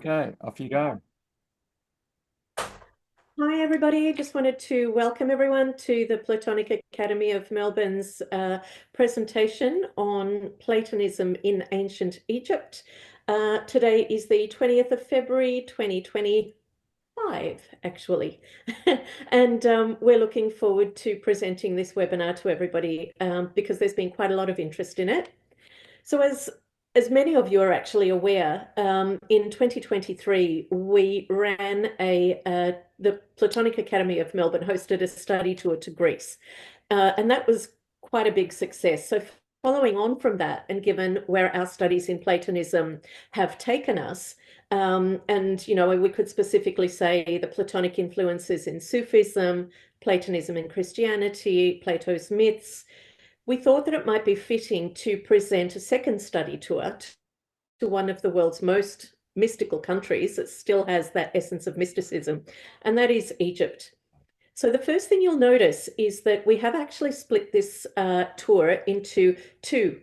Okay, off you go. Hi, everybody. Just wanted to welcome everyone to the Platonic Academy of Melbourne's presentation on Platonism in ancient Egypt. Today is the 20th of February, 2025, actually. And we're looking forward to presenting this webinar to everybody because there's been quite a lot of interest in it. So as many of you are actually aware, in 2023, we ran the Platonic Academy of Melbourne hosted a study tour to Greece. And that was quite a big success. So following on from that, and given where our studies in Platonism have taken us, and we could specifically say the Platonic influences in Sufism, Platonism in Christianity, Plato's myths, we thought that it might be fitting to present a second study tour to one of the world's most mystical countries that still has that essence of mysticism, and that is Egypt. So the first thing you'll notice is that we have actually split this tour into two.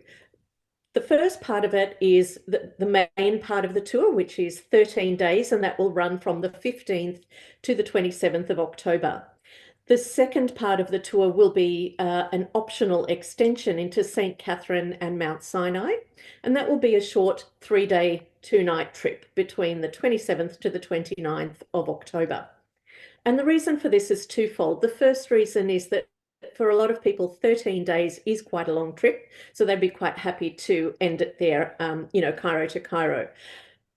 The first part of it is the main part of the tour, which is 13 days, and that will run from the 15th to the 27th of October. The second part of the tour will be an optional extension into St. Catherine and Mount Sinai, and that will be a short 3-day, 2-night trip between the 27th to the 29th of October. And the reason for this is twofold. The first reason is that for a lot of people, 13 days is quite a long trip, so they'd be quite happy to end it there, Cairo to Cairo.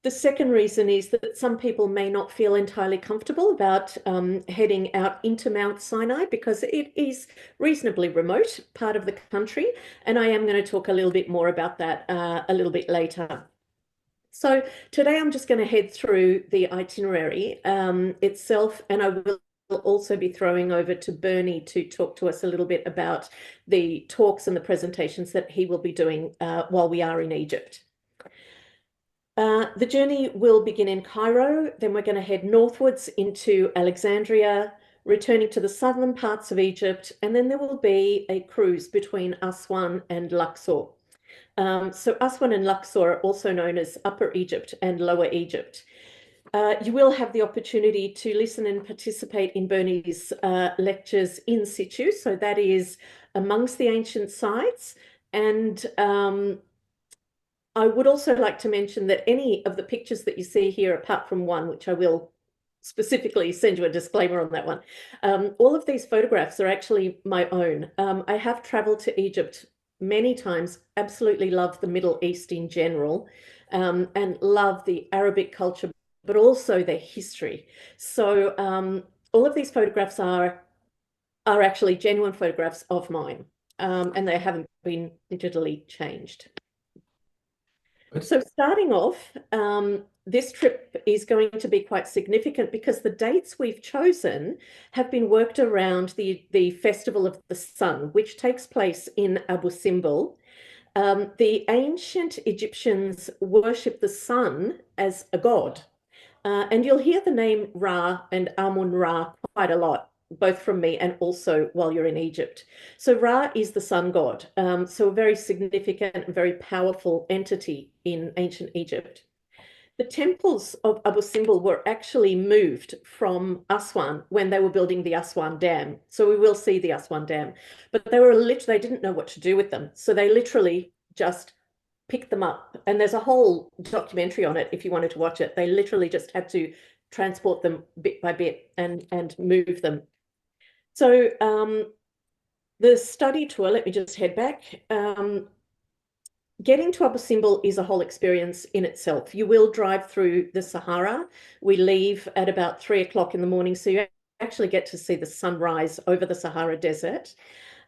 The second reason is that some people may not feel entirely comfortable about heading out into Mount Sinai because it is reasonably remote part of the country, and I am going to talk a little bit more about that a little bit later. So today I'm just going to head through the itinerary itself, and I will also be throwing over to Bernie to talk to us a little bit about the talks and the presentations that he will be doing while we are in Egypt. The journey will begin in Cairo, then we're going to head northwards into Alexandria, returning to the southern parts of Egypt, and then there will be a cruise between Aswan and Luxor. So Aswan and Luxor are also known as Upper Egypt and Lower Egypt. You will have the opportunity to listen and participate in Bernie's lectures in situ, so that is amongst the ancient sites, and I would also like to mention that any of the pictures that you see here, apart from one, which I will specifically send you a disclaimer on that one, all of these photographs are actually my own. I have traveled to Egypt many times, absolutely love the Middle East in general, and love the Arabic culture, but also their history. So all of these photographs are actually genuine photographs of mine, and they haven't been digitally changed. So starting off, this trip is going to be quite significant because the dates we've chosen have been worked around the Festival of the Sun, which takes place in Abu Simbel. The ancient Egyptians worship the sun as a god. And you'll hear the name Ra and Amun-Ra quite a lot, both from me and also while you're in Egypt. So Ra is the sun god, so a very significant, very powerful entity in ancient Egypt. The temples of Abu Simbel were actually moved from Aswan when they were building the Aswan Dam. So we will see the Aswan Dam, but they didn't know what to do with them. So they literally just picked them up. And there's a whole documentary on it if you wanted to watch it. They literally just had to transport them bit by bit and move them. So the study tour, let me just head back. Getting to Abu Simbel is a whole experience in itself. You will drive through the Sahara. We leave at about 3 o'clock in the morning, so you actually get to see the sunrise over the Sahara Desert.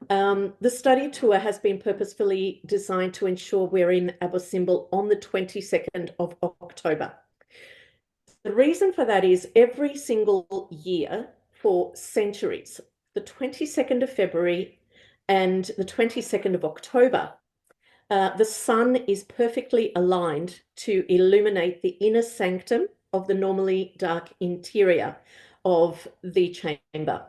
The study tour has been purposefully designed to ensure we're in Abu Simbel on the 22nd of October. The reason for that is every single year for centuries, the 22nd of February and the 22nd of October, the sun is perfectly aligned to illuminate the inner sanctum of the normally dark interior of the chamber.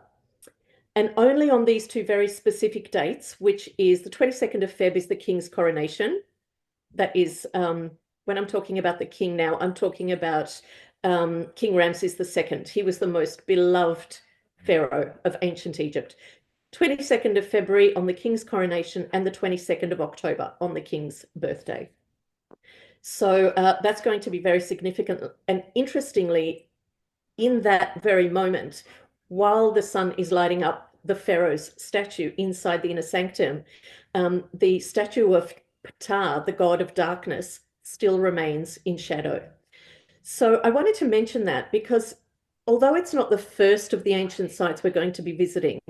And only on these two very specific dates, which is the 22nd of Feb is the king's coronation. That is when I'm talking about the king now, I'm talking about King Ramses II. He was the most beloved pharaoh of ancient Egypt. 22nd of February on the king's coronation and the 22nd of October on the king's birthday. So that's going to be very significant. And interestingly, in that very moment, while the sun is lighting up the pharaoh's statue inside the inner sanctum, the statue of Ptah, the god of darkness, still remains in shadow. So I wanted to mention that because although it's not the first of the ancient sites we're going to be visiting,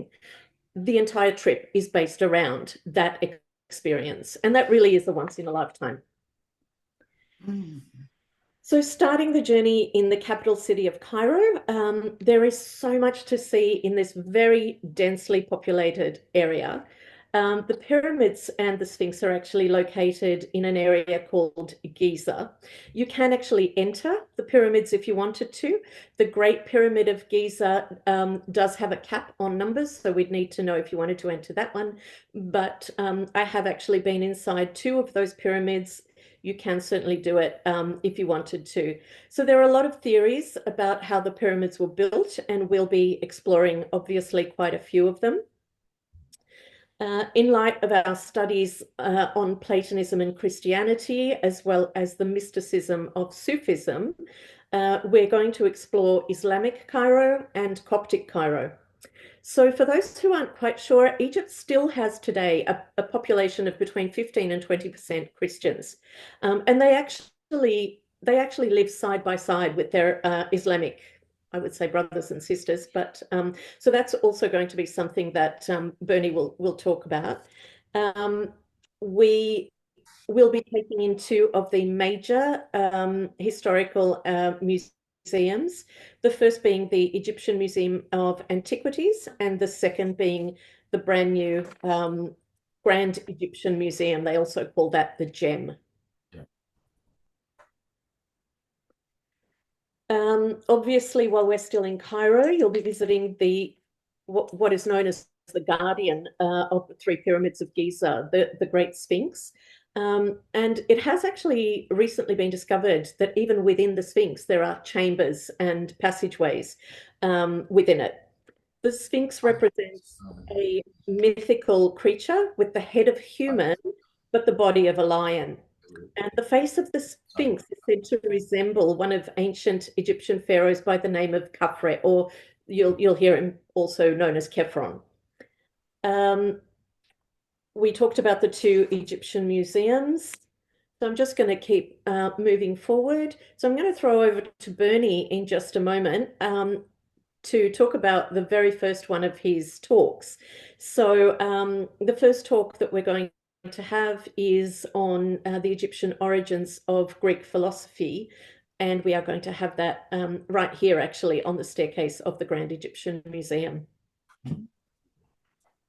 the entire trip is based around that experience. And that really is a once in a lifetime. Mm. So, starting the journey in the capital city of Cairo, there is so much to see in this very densely populated area. The pyramids and the Sphinx are actually located in an area called Giza. You can actually enter the pyramids if you wanted to. The Great Pyramid of Giza does have a cap on numbers, so we'd need to know if you wanted to enter that one. But I have actually been inside two of those pyramids. You can certainly do it if you wanted to. So there are a lot of theories about how the pyramids were built, and we'll be exploring, obviously, quite a few of them. In light of our studies on Platonism and Christianity, as well as the mysticism of Sufism, we're going to explore Islamic Cairo and Coptic Cairo. So for those who aren't quite sure, Egypt still has today a population of between 15 and 20% Christians. And they actually live side by side with their Islamic, I would say, brothers and sisters. But so that's also going to be something that Bernie will talk about. We will be taking in two of the major historical museums, the first being the Egyptian Museum of Antiquities, and the second being the brand new Grand Egyptian Museum. They also call that the GEM. Obviously, while we're still in Cairo, you'll be visiting what is known as the guardian of the three pyramids of Giza, the Great Sphinx. And it has actually recently been discovered that even within the Sphinx, there are chambers and passageways within it. The Sphinx represents a mythical creature with the head of human, but the body of a lion. And the face of the Sphinx is said to resemble one of ancient Egyptian pharaohs by the name of Khafre, or you'll hear him also known as Khephren. We talked about the two Egyptian museums. So I'm just going to keep moving forward. So I'm going to throw over to Bernie in just a moment to talk about the very first one of his talks. So the first talk that we're going to have is on the Egyptian origins of Greek philosophy. And we are going to have that right here, actually, on the staircase of the Grand Egyptian Museum.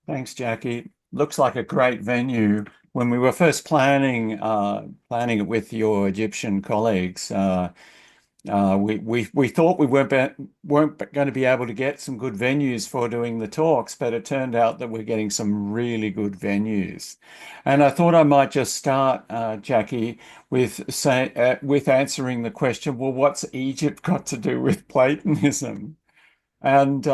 Thanks, Jackie. Looks like a great venue. When we were first planning it with your Egyptian colleagues, we thought we weren't going to be able to get some good venues for doing the talks, but it turned out that we're getting some really good venues. And I thought I might just start, Jackie, with answering the question, well, what's Egypt got to do with Platonism? And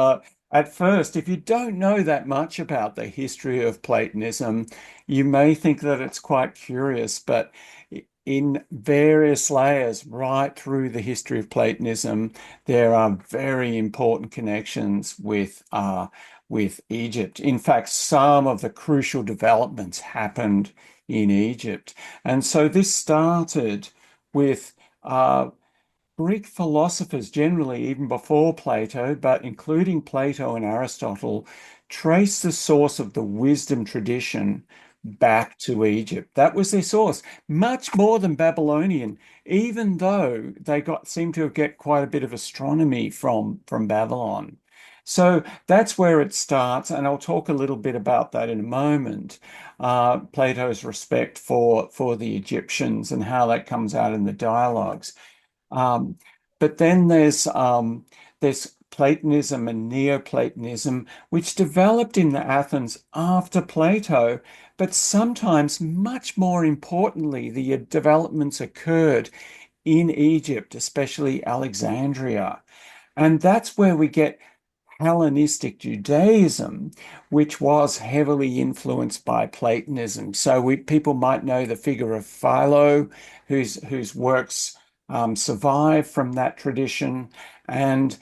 at first, if you don't know that much about the history of Platonism, you may think that it's quite curious, but in various layers right through the history of Platonism, there are very important connections with Egypt. In fact, some of the crucial developments happened in Egypt. And so this started with Greek philosophers generally, even before Plato, but including Plato and Aristotle, trace the source of the wisdom tradition back to Egypt. That was their source, much more than Babylonian, even though they seem to get quite a bit of astronomy from Babylon. So that's where it starts, and I'll talk a little bit about that in a moment. Plato's respect for the Egyptians and how that comes out in the dialogues. But then there's Platonism and Neoplatonism, which developed in Athens after Plato, but sometimes, much more importantly, the developments occurred in Egypt, especially Alexandria. And that's where we get Hellenistic Judaism, which was heavily influenced by Platonism. So people might know the figure of Philo, whose works survive from that tradition, and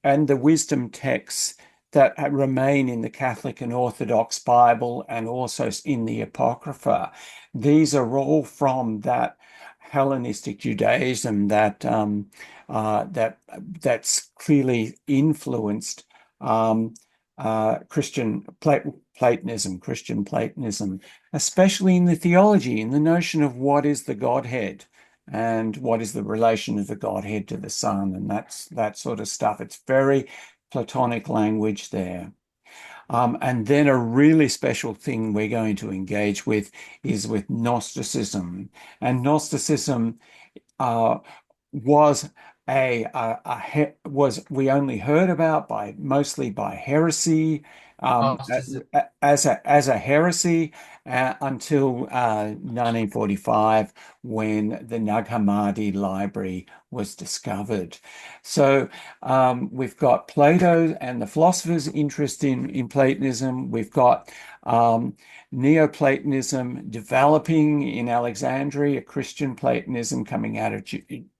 and the wisdom texts that remain in the Catholic and Orthodox Bible and also in the Apocrypha. These are all from that Hellenistic Judaism that's clearly influenced Christian Platonism, especially in the theology, in the notion of what is the Godhead and what is the relation of the Godhead to the Son, and that sort of stuff. It's very Platonic language there. And then a really special thing we're going to engage with is with Gnosticism. And Gnosticism was was we only heard about by mostly by heresy, Gnosticism. as a heresy until 1945, when the Nag Hammadi library was discovered. So we've got Plato and the philosophers' interest in Platonism. We've got Neoplatonism developing in Alexandria, Christian Platonism coming out of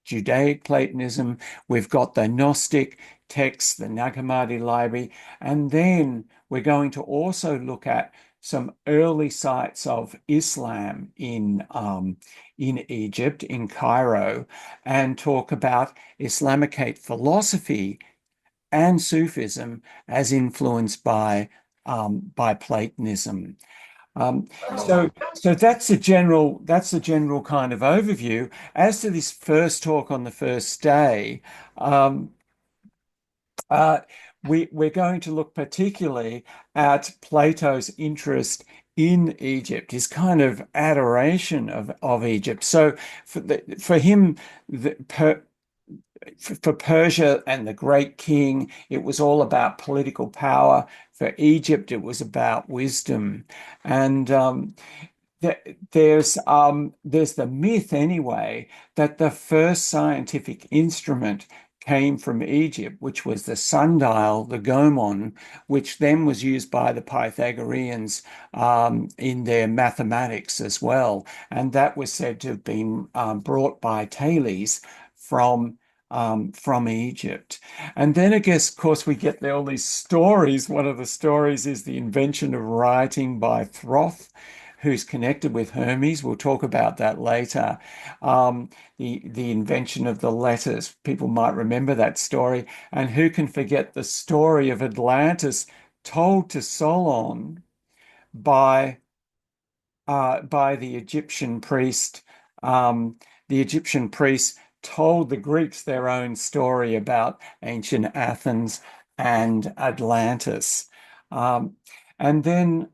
Judaic Platonism. We've got the Gnostic texts, the Nag Hammadi library, and then we're going to also look at some early sites of Islam in Egypt, in Cairo, and talk about Islamicate philosophy and Sufism as influenced by Platonism. So that's a general kind of overview. As to this first talk on the first day, um, uh, we're going to look particularly at Plato's interest in Egypt, his kind of adoration of Egypt. So for him, for Persia and the great king, it was all about political power. For Egypt, it was about wisdom. And there's the myth anyway that the first scientific instrument came from Egypt, which was the sundial, the gomon, which then was used by the Pythagoreans in their mathematics as well. And that was said to have been brought by Thales from Egypt. And then I guess, of course, we get all these stories. One of the stories is the invention of writing by Thoth, who's connected with Hermes. We'll talk about that later. The invention of the letters. People might remember that story. And who can forget the story of Atlantis told to Solon by the Egyptian priest. The Egyptian priest told the Greeks their own story about ancient Athens and Atlantis. And then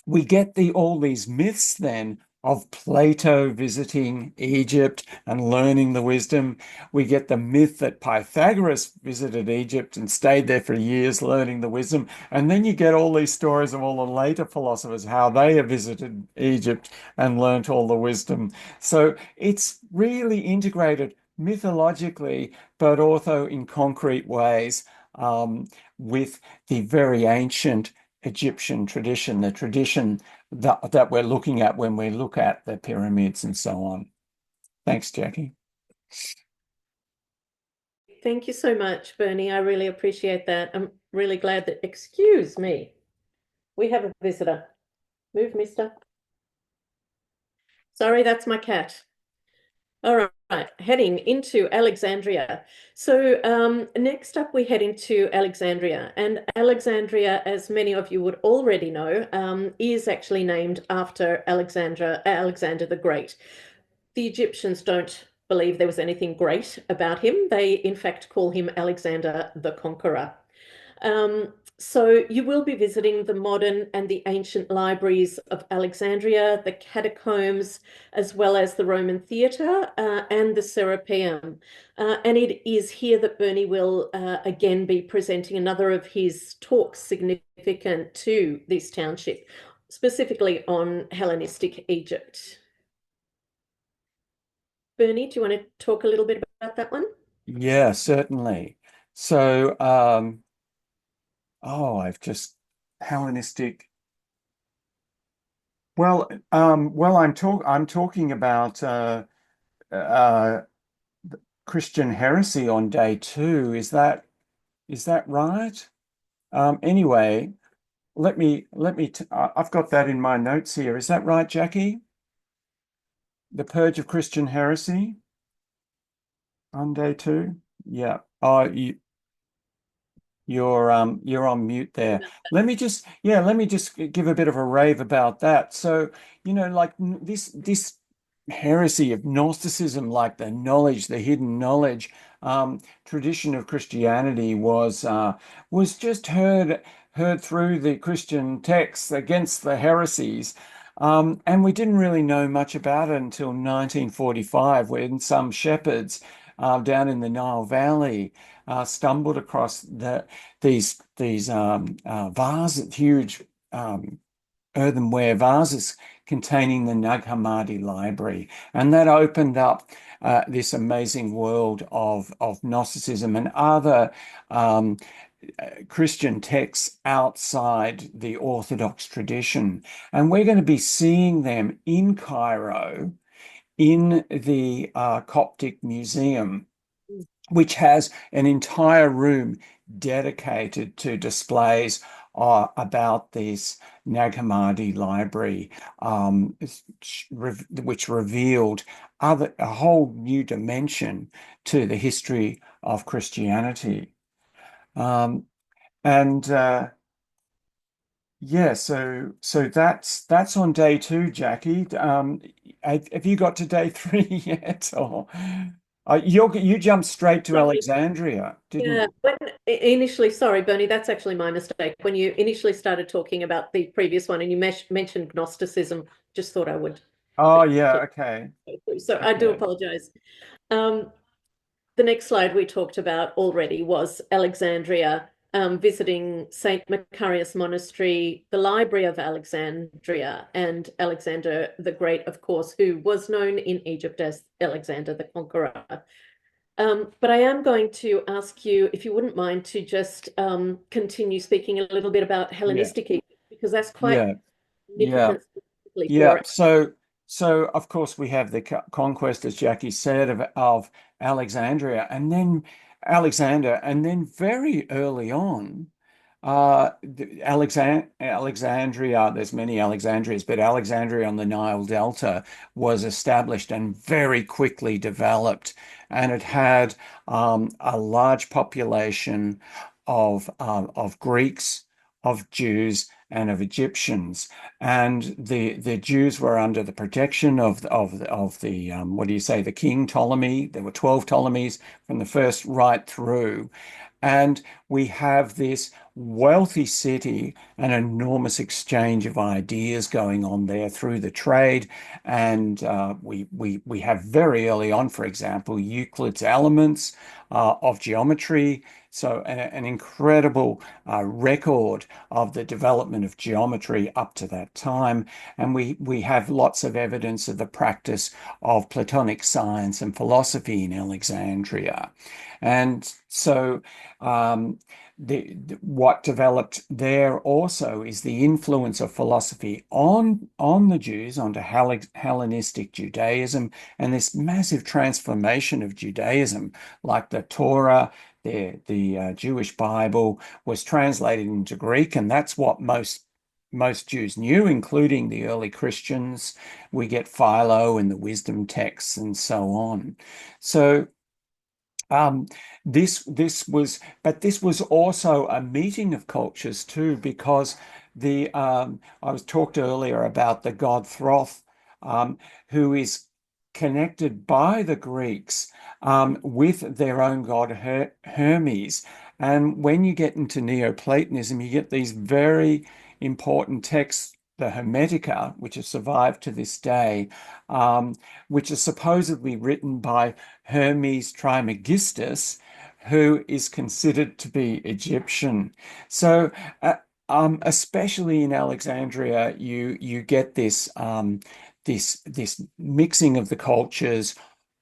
we get all these myths then of Plato visiting Egypt and learning the wisdom. We get the myth that Pythagoras visited Egypt and stayed there for years learning the wisdom. And then you get all these stories of all the later philosophers, how they have visited Egypt and learnt all the wisdom. So it's really integrated mythologically, but also in concrete ways with the very ancient Egyptian tradition, the tradition that we're looking at when we look at the pyramids and so on. Thanks, Jackie. Thank you so much, Bernie. I really appreciate that. I'm really glad that, excuse me, we have a visitor. Move, mister. Sorry, that's my cat. All right, heading into Alexandria. So next up, we head into Alexandria. And Alexandria, as many of you would already know, is actually named after Alexander the Great. The Egyptians don't believe there was anything great about him. They, in fact, call him Alexander the Conqueror. So you will be visiting the modern and the ancient libraries of Alexandria, the catacombs, as well as the Roman theatre and the Serapeum. And it is here that Bernie will again be presenting another of his talks significant to this township, specifically on Hellenistic Egypt. Bernie, do you want to talk a little bit about that one? Yeah, certainly. So, I've just Hellenistic. I'm talking about uh, Christian heresy on day two. Is that right? Anyway, I've got that in my notes here. Is that right, Jackie? The purge of Christian heresy on day two? Yeah. You're on mute there. Let me just give a bit of a rave about that. So, like this heresy of Gnosticism, like the knowledge, the hidden knowledge, tradition of Christianity was just heard through the Christian texts against the heresies. And we didn't really know much about it until 1945, when some shepherds down in the Nile Valley stumbled across these vases, huge earthenware vases containing the Nag Hammadi library, and that opened up this amazing world of Gnosticism and other Christian texts outside the Orthodox tradition. And we're going to be seeing them in Cairo in the Coptic Museum, which has an entire room dedicated to displays about this Nag Hammadi library, which revealed a whole new dimension to the history of Christianity. Um, and Yeah, so that's on day two, Jackie. Have you got to day three yet? Or you jumped straight to Alexandria, didn't Yeah, you? initially, sorry, Bernie, that's actually my mistake. When you initially started talking about the previous one and you mentioned Gnosticism, just thought I would Oh yeah, quickly okay, go through. So I do okay. apologize. Um, the next slide we talked about already was Alexandria, visiting St. Macarius Monastery, the Library of Alexandria, and Alexander the Great, of course, who was known in Egypt as Alexander the Conqueror. But I am going to ask you, if you wouldn't mind, to just continue speaking a little bit about Yeah, Hellenistic Egypt, because that's quite yeah, yeah. significant specifically Yeah, for it. so of course we have the conquest, as Jackie said, of Alexandria, and then Alexander, and then very early on, Alexandria. There's many Alexandrias, but Alexandria on the Nile Delta was established and very quickly developed, and it had a large population of Greeks, of Jews, and of Egyptians. And the Jews were under the protection of the what do you say, the king Ptolemy. There were 12 Ptolemies from the first right through. And we have this wealthy city, an enormous exchange of ideas going on there through the trade. And we have very early on, for example, Euclid's Elements of geometry. So an incredible record of the development of geometry up to that time. And we have lots of evidence of the practice of Platonic science and philosophy in Alexandria. And so what developed there also is the influence of philosophy on the Jews, onto Hellenistic Judaism, and this massive transformation of Judaism, like the Torah, the Jewish Bible was translated into Greek, and that's what most Jews knew, including the early Christians. We get Philo in the wisdom texts and so on. So um, this was also a meeting of cultures too, because I was talked earlier about the god Thoth, um, who is connected by the Greeks with their own god Hermes, And when you get into Neoplatonism, you get these very important texts, the Hermetica, which have survived to this day, which are supposedly written by Hermes Trismegistus, who is considered to be Egyptian. So, especially in Alexandria, you get this mixing of the cultures,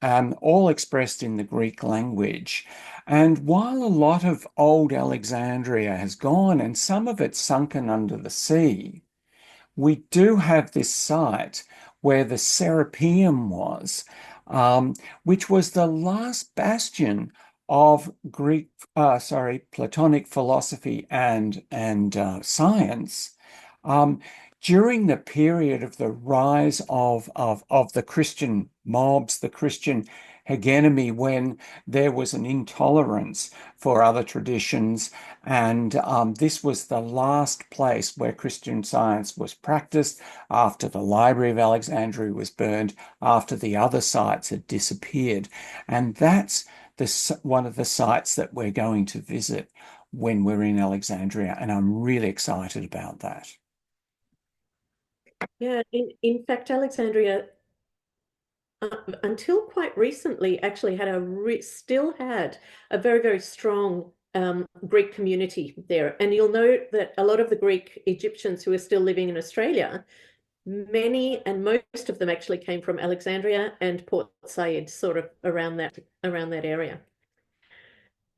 all expressed in the Greek language. And while a lot of old Alexandria has gone and some of it's sunken under the sea, we do have this site where the Serapeum was, which was the last bastion of Platonic philosophy and science. Um, During the period of the rise of the Christian mobs, the Christian hegemony, when there was an intolerance for other traditions, and this was the last place where Christian science was practiced after the Library of Alexandria was burned, after the other sites had disappeared. And that's one of the sites that we're going to visit when we're in Alexandria. And I'm really excited about that. Yeah, in fact, Alexandria, until quite recently, actually still had a very, very strong Greek community there. And you'll note that a lot of the Greek Egyptians who are still living in Australia, many and most of them actually came from Alexandria and Port Said, sort of around that area.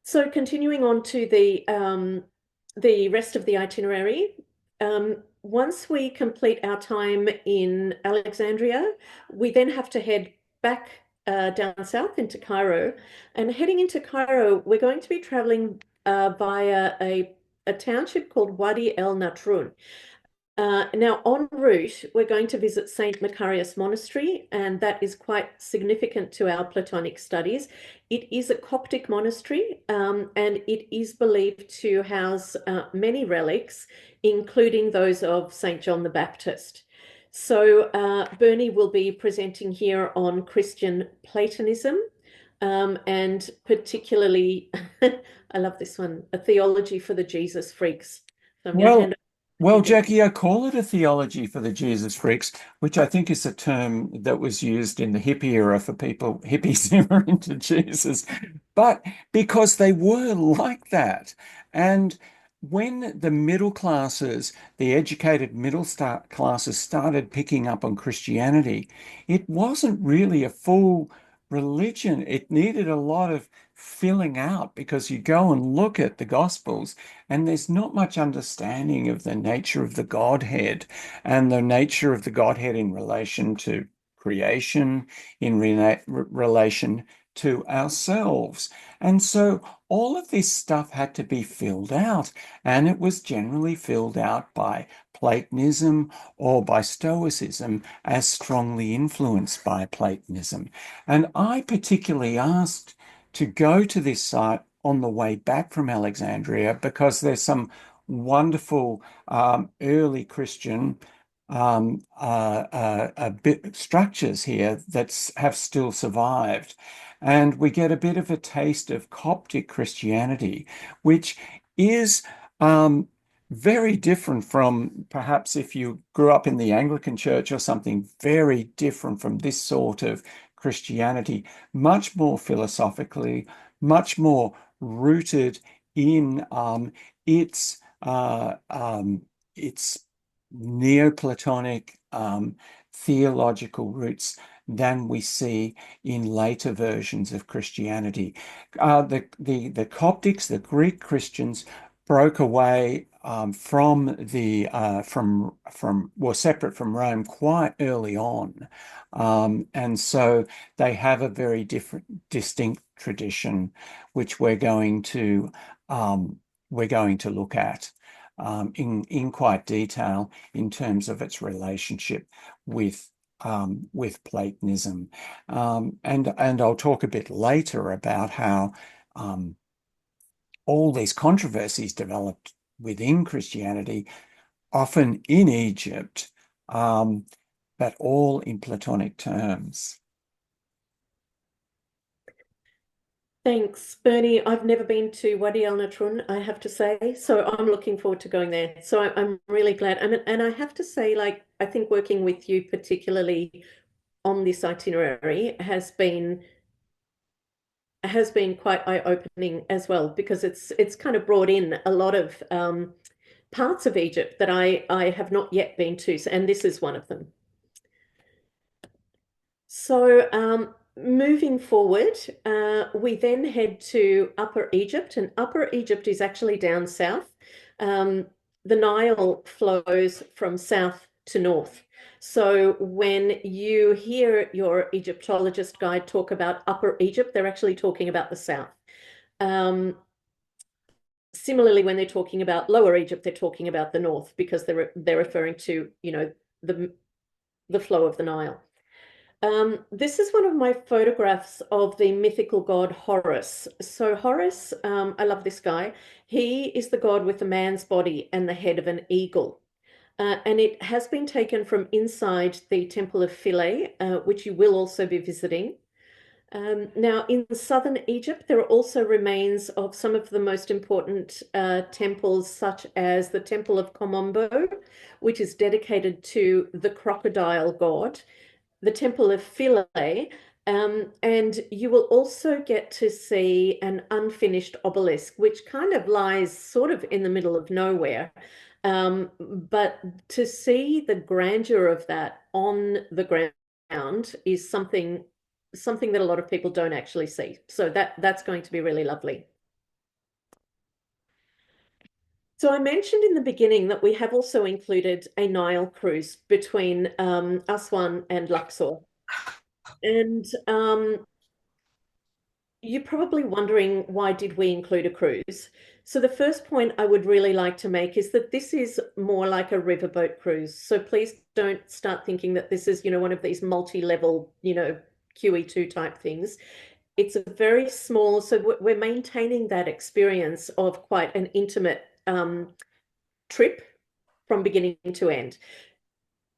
So continuing on to the rest of the itinerary, once we complete our time in Alexandria, we then have to head back down south into Cairo. And heading into Cairo, we're going to be traveling via a township called Wadi El Natrun. Now, en route, we're going to visit St. Macarius Monastery, and that is quite significant to our Platonic studies. It is a Coptic monastery, and it is believed to house many relics, including those of St. John the Baptist. So Bernie will be presenting here on Christian Platonism, and particularly, I love this one, a theology for the Jesus freaks. So I'm going to hand Well, Jackie, I call it a theology for the Jesus freaks, which I think is a term that was used in the hippie era for hippies who were into Jesus, but because they were like that. And when the middle classes, the educated classes started picking up on Christianity, it wasn't really a full religion. It needed a lot of filling out because you go and look at the Gospels and there's not much understanding of the nature of the Godhead and the nature of the Godhead in relation to creation, in relation to ourselves. And so all of this stuff had to be filled out, and it was generally filled out by Platonism or by Stoicism, as strongly influenced by Platonism. And I particularly asked to go to this site on the way back from Alexandria because there's some wonderful early Christian structures here that have still survived. And we get a bit of a taste of Coptic Christianity, which is very different from perhaps if you grew up in the Anglican Church or something, very different from this sort of Christianity, much more philosophically, much more rooted in its Neoplatonic theological roots than we see in later versions of Christianity. The Coptics, the Greek Christians, broke away were separate from Rome quite early on, and so they have a very distinct tradition, which we're going to look at in quite detail in terms of its relationship with Platonism, and I'll talk a bit later about how all these controversies developed within Christianity, often in Egypt, but all in Platonic terms. Thanks, Bernie. I've never been to Wadi Al Natrun, I have to say, so I'm looking forward to going there. So I'm really glad. And I have to say, like, I think working with you particularly on this itinerary has been quite eye-opening as well because it's kind of brought in a lot of parts of Egypt that I have not yet been to, and this is one of them. So, moving forward, we then head to Upper Egypt, and Upper Egypt is actually down south. Um, the Nile flows from south to north. So, when you hear your Egyptologist guide talk about Upper Egypt, they're actually talking about the south. Um, Similarly, when they're talking about Lower Egypt, they're talking about the north because they're referring to, the flow of the Nile. This is one of my photographs of the mythical god Horus. So Horus, I love this guy. He is the god with the man's body and the head of an eagle. And it has been taken from inside the Temple of Philae, which you will also be visiting. Now, in southern Egypt, there are also remains of some of the most important temples, such as the Temple of Komombo, which is dedicated to the crocodile god, the Temple of Philae, and you will also get to see an unfinished obelisk, which kind of lies sort of in the middle of nowhere. But to see the grandeur of that on the ground is something that a lot of people don't actually see. So that's going to be really lovely. So I mentioned in the beginning that we have also included a Nile cruise between Aswan and Luxor. And you're probably wondering, why did we include a cruise? So the first point I would really like to make is that this is more like a riverboat cruise. So please don't start thinking that this is, one of these multi-level, QE2 type things. It's a very small, so we're maintaining that experience of quite an intimate trip from beginning to end.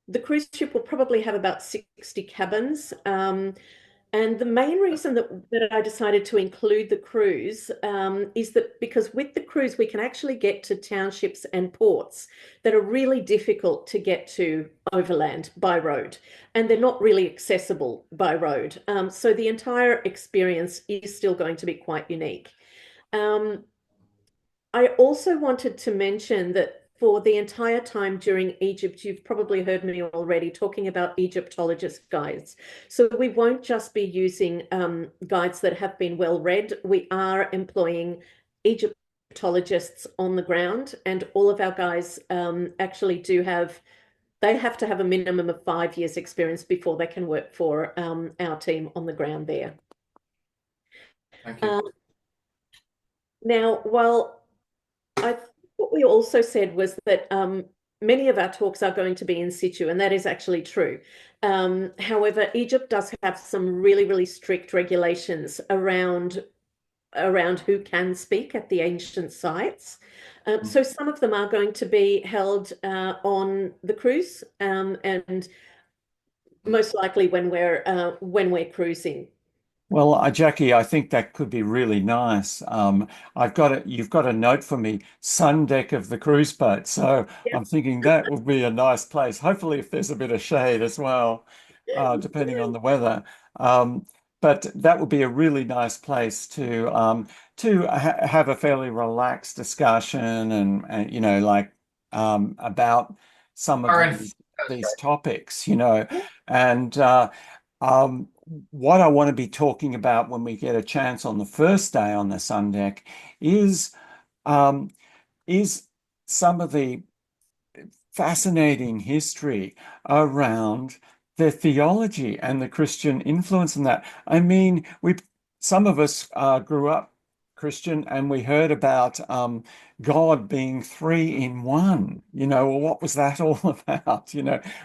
The cruise ship will probably have about 60 cabins. And the main reason that I decided to include the cruise is that because with the cruise, we can actually get to townships and ports that are really difficult to get to overland by road, and they're not really accessible by road. So the entire experience is still going to be quite unique. Um, I also wanted to mention that for the entire time during Egypt, you've probably heard me already talking about Egyptologist guides. So we won't just be using guides that have been well read. We are employing Egyptologists on the ground, and all of our guys actually they have to have a minimum of 5 years experience before they can work for our team on the ground there. Thank you. Now, while I think what we also said was that many of our talks are going to be in situ, and that is actually true. However, Egypt does have some really, really strict regulations around who can speak at the ancient sites. So some of them are going to be held on the cruise, and most likely when we're cruising. Well, Jackie, I think that could be really nice. You've got a note for me, sun deck of the cruise boat. So Yeah. I'm thinking that would be a nice place. Hopefully, if there's a bit of shade as well, depending on the weather. Um, but that would be a really nice place to ha have a fairly relaxed discussion and about some of Current, these topics, and um, what I want to be talking about when we get a chance on the first day on the sun deck is um, is some of the fascinating history around their theology and the Christian influence in that. I mean, some of us grew up Christian and we heard about God being three in one. Well, what was that all about?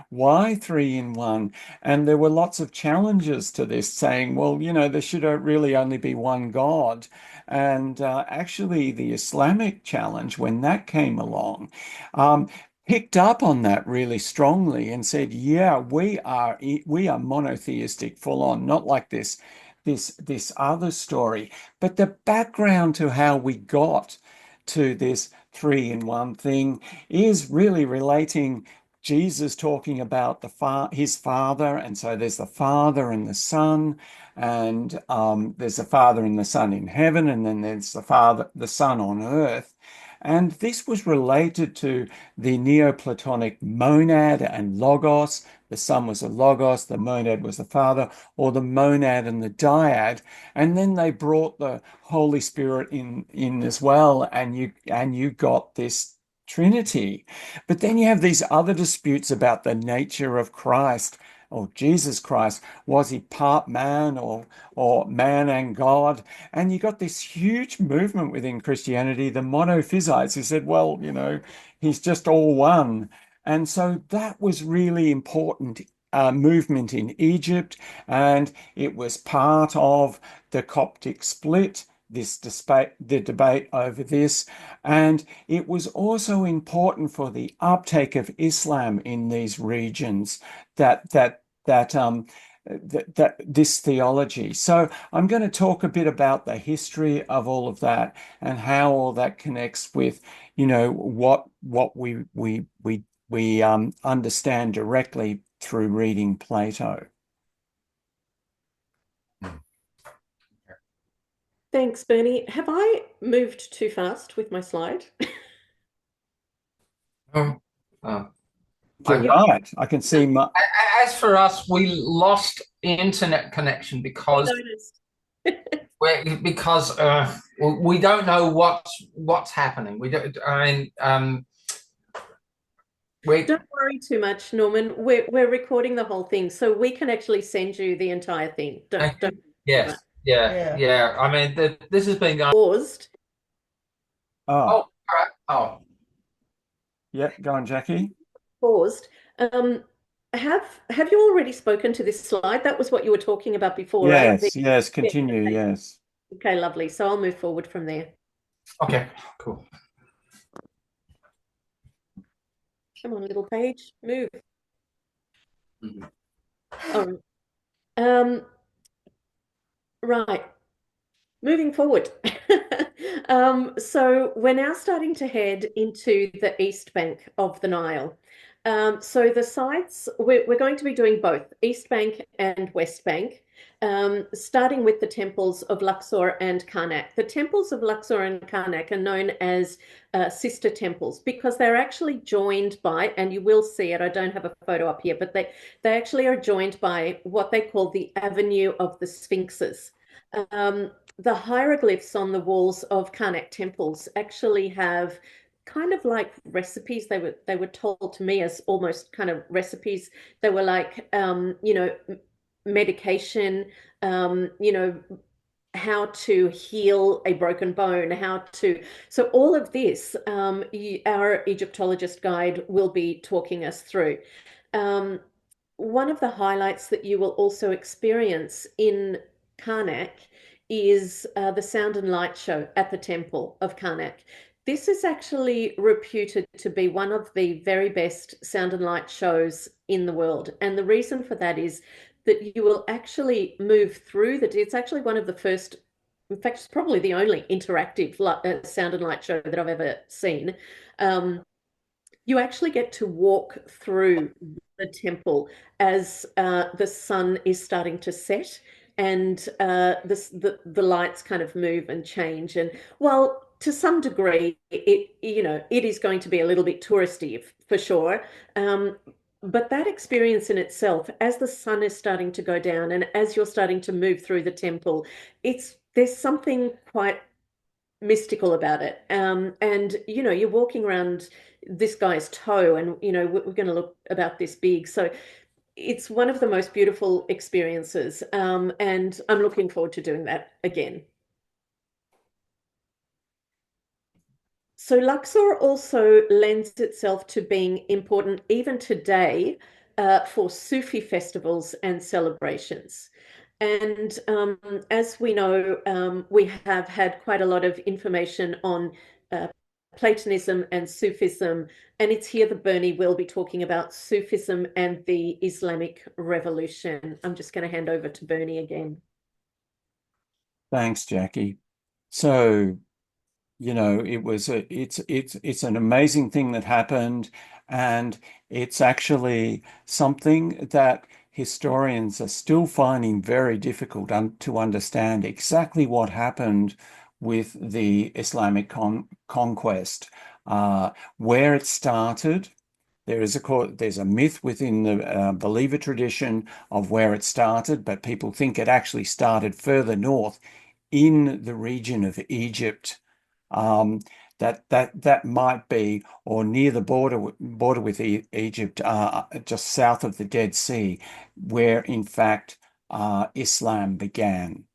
Why three in one? And there were lots of challenges to this, saying, well, there should really only be one God. And actually, the Islamic challenge, when that came along, um, picked up on that really strongly and said, yeah, we are monotheistic full on, not like this this other story. But the background to how we got to this three in one thing is really relating Jesus talking about his Father, and so there's the Father and the Son, and there's the Father and the Son in heaven, and then there's the Son on earth. And this was related to the Neoplatonic monad and logos. The Son was the logos, the monad was the Father, or the monad and the dyad. And then they brought the Holy Spirit in as well, and you got this Trinity. But then you have these other disputes about the nature of Christ or Jesus Christ. Was he part man or man and God? And you got this huge movement within Christianity, the monophysites, who said, well, he's just all one. And so that was really important movement in Egypt, and it was part of the Coptic split, the debate over this, and it was also important for the uptake of Islam in these regions that this theology. So I'm going to talk a bit about the history of all of that and how all that connects with, what we understand directly through reading Plato. Thanks, Bernie. Have I moved too fast with my slide? Oh, You're right. I can see as for us, we lost internet connection because noticed. we don't know what's happening. We don't. Don't worry too much, Norman. We're recording the whole thing, so we can actually send you the entire thing. Don't. Yes. Yeah. I mean, this has been going. Paused. Oh. All right. Oh. Yeah, go on, Jackie. Paused. Have you already spoken to this slide? That was what you were talking about before, right? Yes, continue, yes. Okay, lovely. So I'll move forward from there. Okay, cool. Come on, little page, move. Mhm. Oh, right. Moving forward. So we're now starting to head into the east bank of the Nile. So the sites, we're going to be doing both East Bank and West Bank, starting with the temples of Luxor and Karnak. The temples of Luxor and Karnak are known as sister temples because they're actually joined by, and you will see it, I don't have a photo up here, but they actually are joined by what they call the Avenue of the Sphinxes. The hieroglyphs on the walls of Karnak temples actually have kind of like recipes. They were told to me as almost kind of recipes. They were like medication, how to heal a broken bone, so all of this our Egyptologist guide will be talking us through. One of the highlights that you will also experience in Karnak is the sound and light show at the Temple of Karnak. This is actually reputed to be one of the very best sound and light shows in the world. And the reason for that is that you will actually move through it's actually one of the first, in fact, it's probably the only interactive sound and light show that I've ever seen. You actually get to walk through the temple as the sun is starting to set, and the lights kind of move and change. And while to some degree it is going to be a little bit touristy for sure, but that experience in itself, as the sun is starting to go down and as you're starting to move through the temple, there's something quite mystical about it. And you're walking around this guy's toe, and we're going to look about this big. So it's one of the most beautiful experiences. And I'm looking forward to doing that again. So Luxor also lends itself to being important even today for Sufi festivals and celebrations. And as we know, we have had quite a lot of information on Platonism and Sufism, and it's here that Bernie will be talking about Sufism and the Islamic Revolution. I'm just going to hand over to Bernie again. Thanks, Jackie. So, it's an amazing thing that happened, and it's actually something that historians are still finding very difficult to understand exactly what happened with the Islamic conquest, where it started. There's a myth within the believer tradition of where it started, but people think it actually started further north in the region of Egypt. Um, that might be, or near the border with Egypt, just south of the Dead Sea, where in fact Islam began.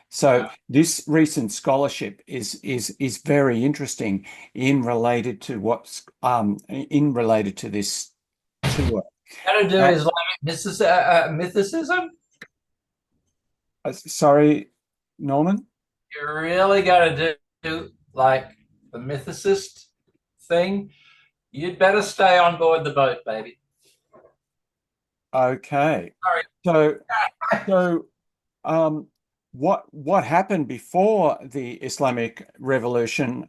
So this recent scholarship is very interesting in related to this tour. Got to do Uh, Islamic mythicism. Sorry, Norman. You really got to do like the mythicist thing. You'd better stay on board the boat, baby. Okay. Sorry. So so um, what happened before the Islamic Revolution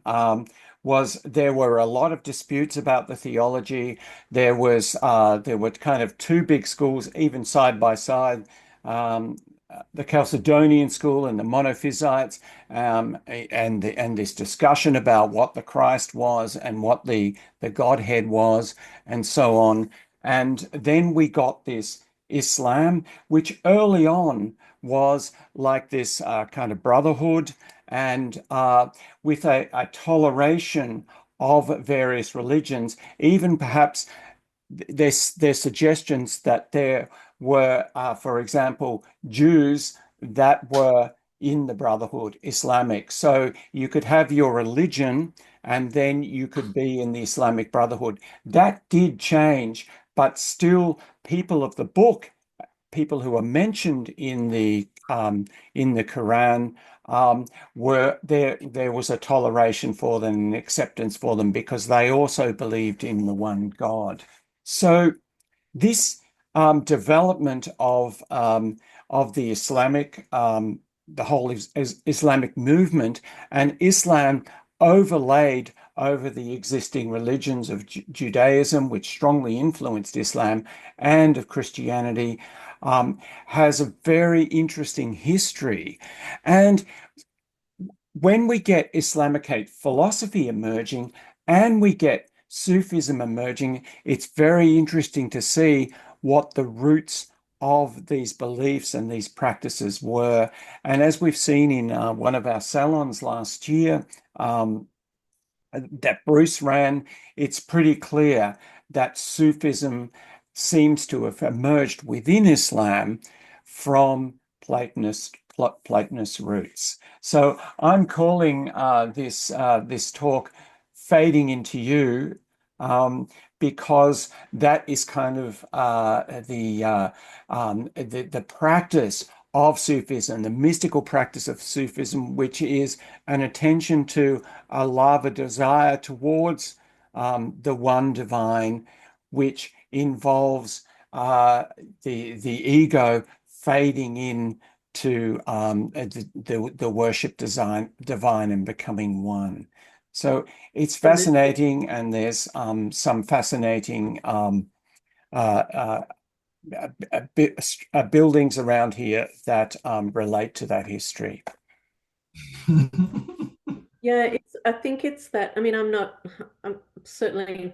was there were a lot of disputes about the theology. There were kind of two big schools, even side by side, um, the Chalcedonian school and the Monophysites, and this discussion about what the Christ was and what the Godhead was, and so on. And then we got this Islam, which early on was like this kind of brotherhood and with a toleration of various religions, even perhaps there's suggestions that there were, for example, Jews that were in the Brotherhood Islamic. So you could have your religion and then you could be in the Islamic Brotherhood. That did change, but still people of the book, people who are mentioned in the Quran, were there. There was a toleration for them and acceptance for them because they also believed in the one God. So this development of the the whole Islamic movement and Islam overlaid over the existing religions of Judaism, which strongly influenced Islam, and of Christianity, has a very interesting history. And when we get Islamicate philosophy emerging and we get Sufism emerging, it's very interesting to see what the roots of these beliefs and these practices were. And as we've seen in one of our salons last year, that Bruce ran, it's pretty clear that Sufism seems to have emerged within Islam from Platonist roots. So I'm calling this talk "Fading into You," because that is kind of the practice of Sufism, the mystical practice of Sufism, which is an attention to a love, a desire towards the one divine, which involves the ego fading in to the worship divine and becoming one. So it's fascinating, and there's some fascinating uh, uh, buildings around here that relate to that history. Yeah, I think it's that. I mean, I'm certainly,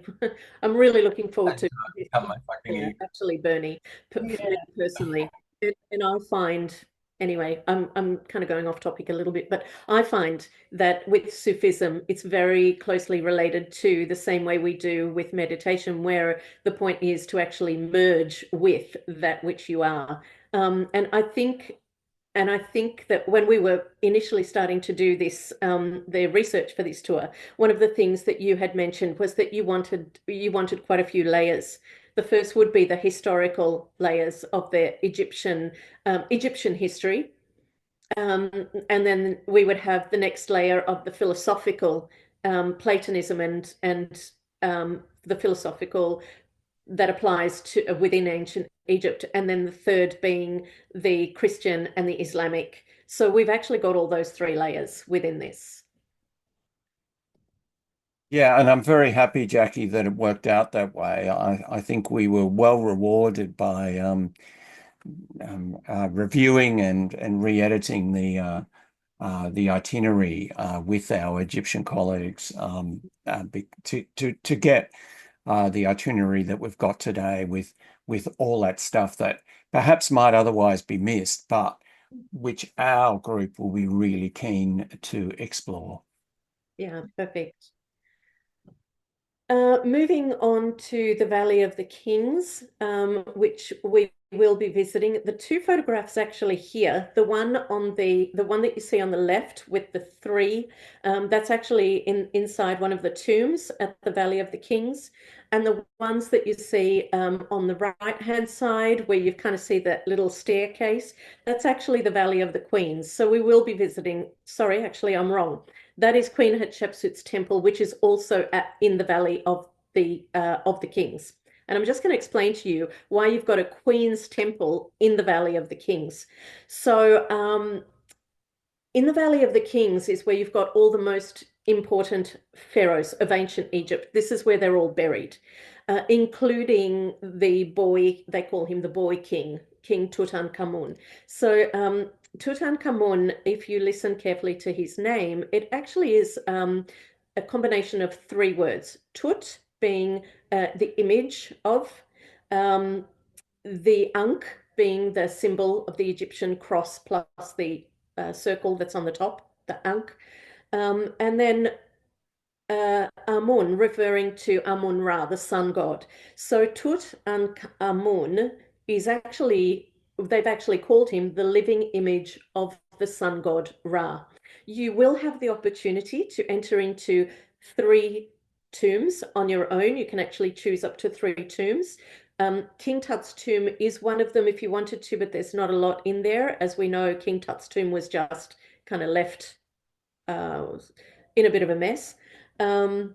I'm really looking forward to this, Come my fucking ear. actually, Bernie, for me personally. And I find, anyway, I'm kind of going off topic a little bit, but I find that with Sufism, it's very closely related to the same way we do with meditation, where the point is to actually merge with that which you are. And I think that when we were initially starting to do this, the research for this tour, one of the things that you had mentioned was that you wanted quite a few layers. The first would be the historical layers of the Egyptian history, and then we would have the next layer of the philosophical, Platonism and the philosophical that applies to within ancient Egypt, and then the third being the Christian and the Islamic So we've actually got all those 3 layers within this. Yeah, and I'm very happy, Jackie, that it worked out that way. I think we were well rewarded by reviewing and re-editing the itinerary with our Egyptian colleagues to get the itinerary that we've got today with all that stuff that perhaps might otherwise be missed, but which our group will be really keen to explore. Yeah, perfect. Moving on to the Valley of the Kings, which we will be visiting. The 2 photographs actually here, the one that you see on the left with the 3, that's actually inside one of the tombs at the Valley of the Kings. And the ones that you see on the right-hand side, where you kind of see that little staircase, that's actually the Valley of the Queens. So we will be visiting, sorry, actually, I'm wrong. That is Queen Hatshepsut's temple, which is also in the Valley of the Kings. And I'm just going to explain to you why you've got a Queen's temple in the Valley of the Kings. So in the Valley of the Kings is where you've got all the most important pharaohs of ancient Egypt. This is where they're all buried, including the boy, they call him the boy king, King Tutankhamun. So Tutankhamun, if you listen carefully to his name, it actually is a combination of 3 words. Tut being the image of, the Ankh being the symbol of the Egyptian cross plus the circle that's on the top, the Ankh. And then Amun, referring to Amun Ra, the sun god. So Tut and Amun is actually, they've actually called him the living image of the sun god Ra. You will have the opportunity to enter into 3 tombs on your own. You can actually choose up to 3 tombs. King Tut's tomb is one of them if you wanted to, but there's not a lot in there. As we know, King Tut's tomb was just kind of left in a bit of a mess. I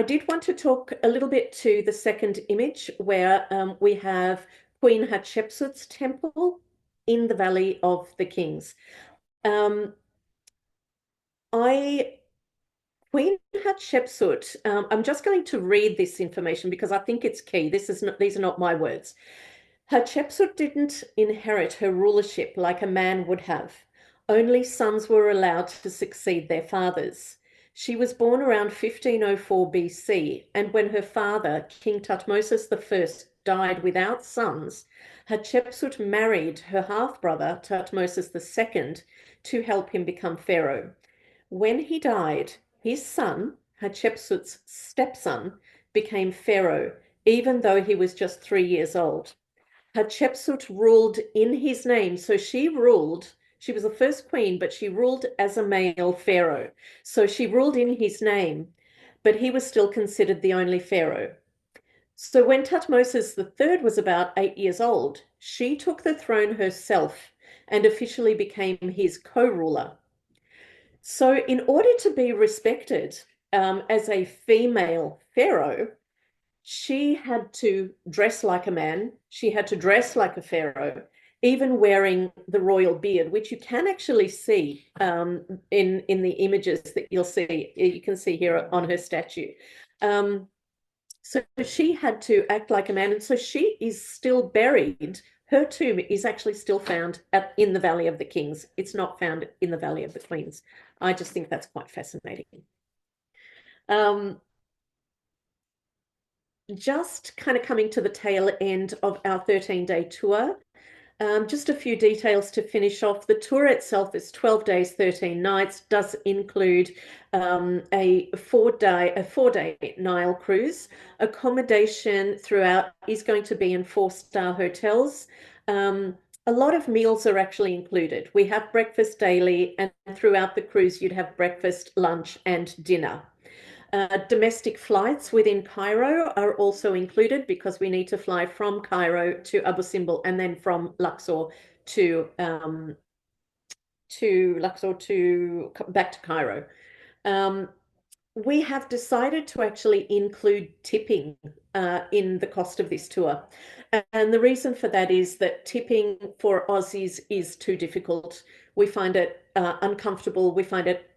did want to talk a little bit to the second image where we have Queen Hatshepsut's temple in the Valley of the Kings. Queen Hatshepsut, I'm just going to read this information because I think it's key. These are not my words. Hatshepsut didn't inherit her rulership like a man would have. Only sons were allowed to succeed their fathers. She was born around 1504 BC, and when her father, King Tutmosis I, died without sons, Hatshepsut married her half-brother, Tutmosis II, to help him become pharaoh. When he died, his son, Hatshepsut's stepson, became pharaoh, even though he was just 3 years old. Hatshepsut ruled in his name. So she ruled, she was the first queen, but she ruled as a male pharaoh. So she ruled in his name, but he was still considered the only pharaoh. So when Tutmosis III was about 8 years old, she took the throne herself and officially became his co-ruler. So in order to be respected as a female pharaoh, she had to dress like a man. She had to dress like a pharaoh, even wearing the royal beard, which you can actually see in the images that you'll see. You can see here on her statue. So she had to act like a man, and so she is still buried. Her tomb is actually still found in the Valley of the Kings. It's not found in the Valley of the Queens. I just think that's quite fascinating. Just kind of coming to the tail end of our 13-day tour. Just a few details to finish off. The tour itself is 12 days, 13 nights, does include a four-day Nile cruise. Accommodation throughout is going to be in 4-star hotels. A lot of meals are actually included. We have breakfast daily, and throughout the cruise, you'd have breakfast, lunch, and dinner. Domestic flights within Cairo are also included because we need to fly from Cairo to Abu Simbel and then from Luxor to back to Cairo. We have decided to actually include tipping in the cost of this tour. And the reason for that is that tipping for Aussies is too difficult. We find it uncomfortable. We find it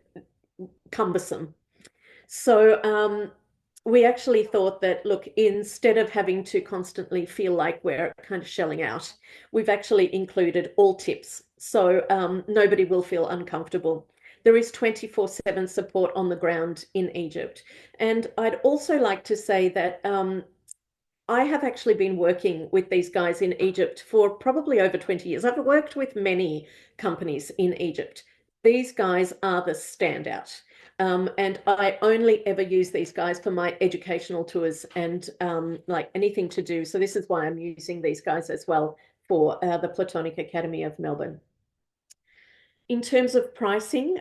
cumbersome. So we actually thought that, look, instead of having to constantly feel like we're kind of shelling out, we've actually included all tips. So nobody will feel uncomfortable. There is 24/7 support on the ground in Egypt. And I'd also like to say that I have actually been working with these guys in Egypt for probably over 20 years. I've worked with many companies in Egypt. These guys are the standout. And I only ever use these guys for my educational tours and like anything to do. So this is why I'm using these guys as well for the Platonic Academy of Melbourne. In terms of pricing,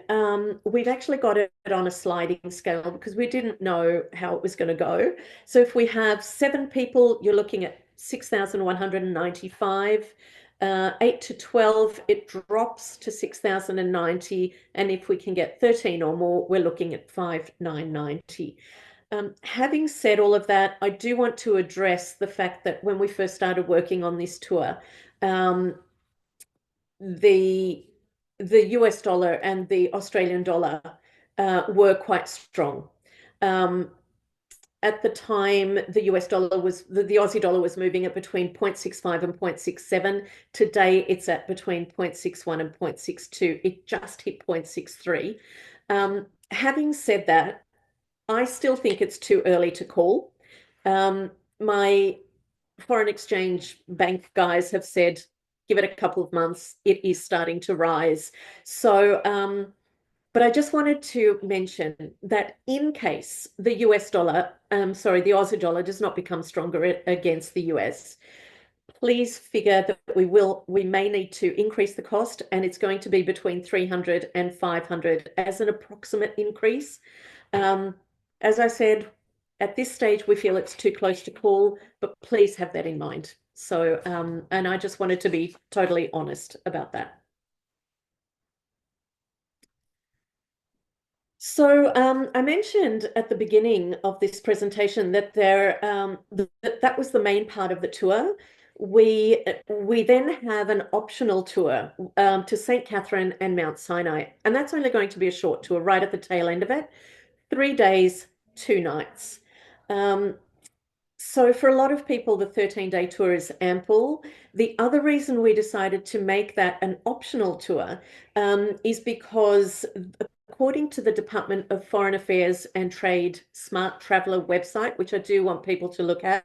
we've actually got it on a sliding scale because we didn't know how it was going to go. So if we have 7 people, you're looking at 6,195. 8 to 12, it drops to 6,090. And if we can get 13 or more, we're looking at 5,990. Having said all of that, I do want to address the fact that when we first started working on this tour, the US dollar and the Australian dollar were quite strong. At the time, the US dollar was, the Aussie dollar was moving at between 0.65 and 0.67. Today, it's at between 0.61 and 0.62. It just hit 0.63. Having said that, I still think it's too early to call. My foreign exchange bank guys have said, give it a couple of months, it is starting to rise. So, but I just wanted to mention that in case the US dollar, the Aussie dollar does not become stronger against the US, please figure that we may need to increase the cost, and it's going to be between 300 and 500 as an approximate increase. As I said, at this stage, we feel it's too close to call, but please have that in mind. So, and I just wanted to be totally honest about that. So I mentioned at the beginning of this presentation that that was the main part of the tour. We then have an optional tour to St. Catherine and Mount Sinai, and that's only going to be a short tour right at the tail end of it. 3 days, 2 nights. So for a lot of people, the 13-day tour is ample. The other reason we decided to make that an optional tour is because according to the Department of Foreign Affairs and Trade Smart Traveller website, which I do want people to look at,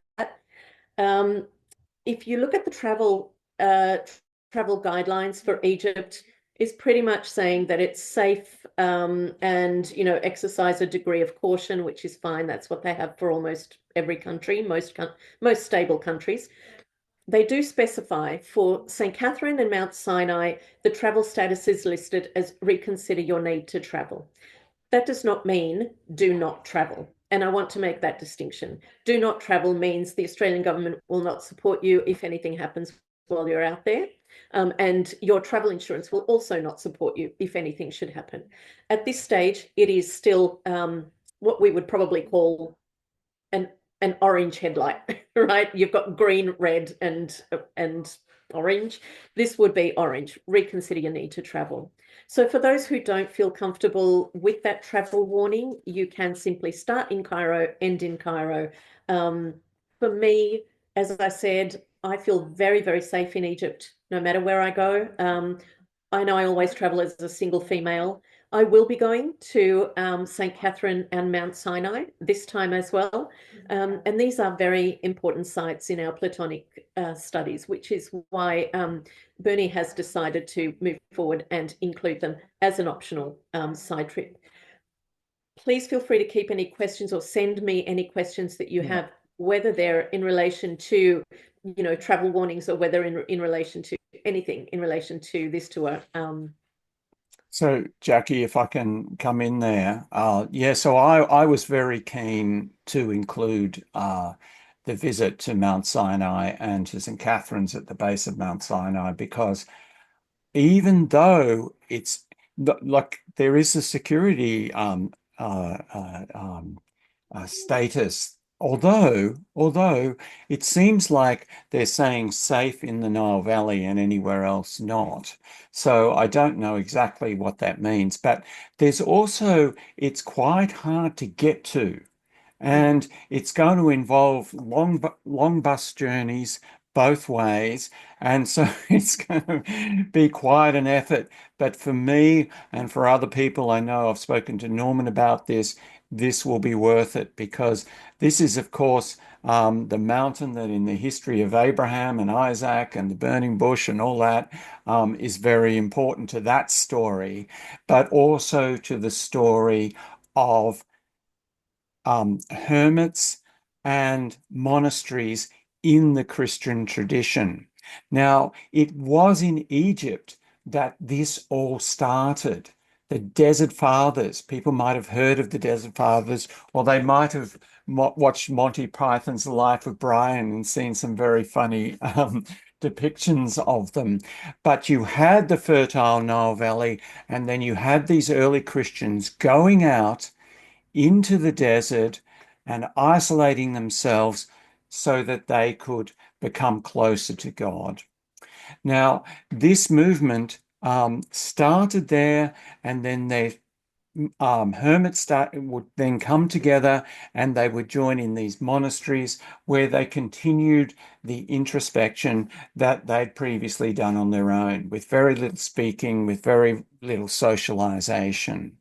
if you look at the travel guidelines for Egypt, is pretty much saying that it's safe and, you know, exercise a degree of caution, which is fine. That's what they have for almost every country, most stable countries. They do specify for St. Catherine and Mount Sinai, the travel status is listed as reconsider your need to travel. That does not mean do not travel. And I want to make that distinction. Do not travel means the Australian government will not support you if anything happens while you're out there. And your travel insurance will also not support you if anything should happen. At this stage, it is still what we would probably call an orange headlight, right? You've got green, red, and orange. This would be orange. Reconsider your need to travel. So for those who don't feel comfortable with that travel warning, you can simply start in Cairo, end in Cairo. For me, as I said, I feel very, very safe in Egypt, no matter where I go. I know I always travel as a single female. I will be going to St. Catherine and Mount Sinai this time as well. And these are very important sites in our Platonic studies, which is why Bernie has decided to move forward and include them as an optional side trip. Please feel free to keep any questions or send me any questions that you have, whether they're in relation to, you know, travel warnings or whether in relation to anything in relation to this tour. So, Jackie, if I can come in there. So I was very keen to include the visit to Mount Sinai and to St. Catherine's at the base of Mount Sinai, because even though it's like there is a security status although it seems like they're saying safe in the Nile Valley and anywhere else not. So I don't know exactly what that means, but there's also, it's quite hard to get to. And it's going to involve long bus journeys both ways. And so it's going to be quite an effort. But for me and for other people I know, I've spoken to Norman about this, this will be worth it because this is, of course, the mountain that in the history of Abraham and Isaac and the burning bush and all that is very important to that story, but also to the story of hermits and monasteries in the Christian tradition. Now, it was in Egypt that this all started. The Desert Fathers, people might have heard of the Desert Fathers, or they might have watched Monty Python's The Life of Brian and seen some very funny depictions of them. But you had the fertile Nile Valley, and then you had these early Christians going out into the desert and isolating themselves so that they could become closer to God. Now, this movement started there, and then hermits would then come together and they would join in these monasteries where they continued the introspection that they'd previously done on their own, with very little speaking, with very little socialization.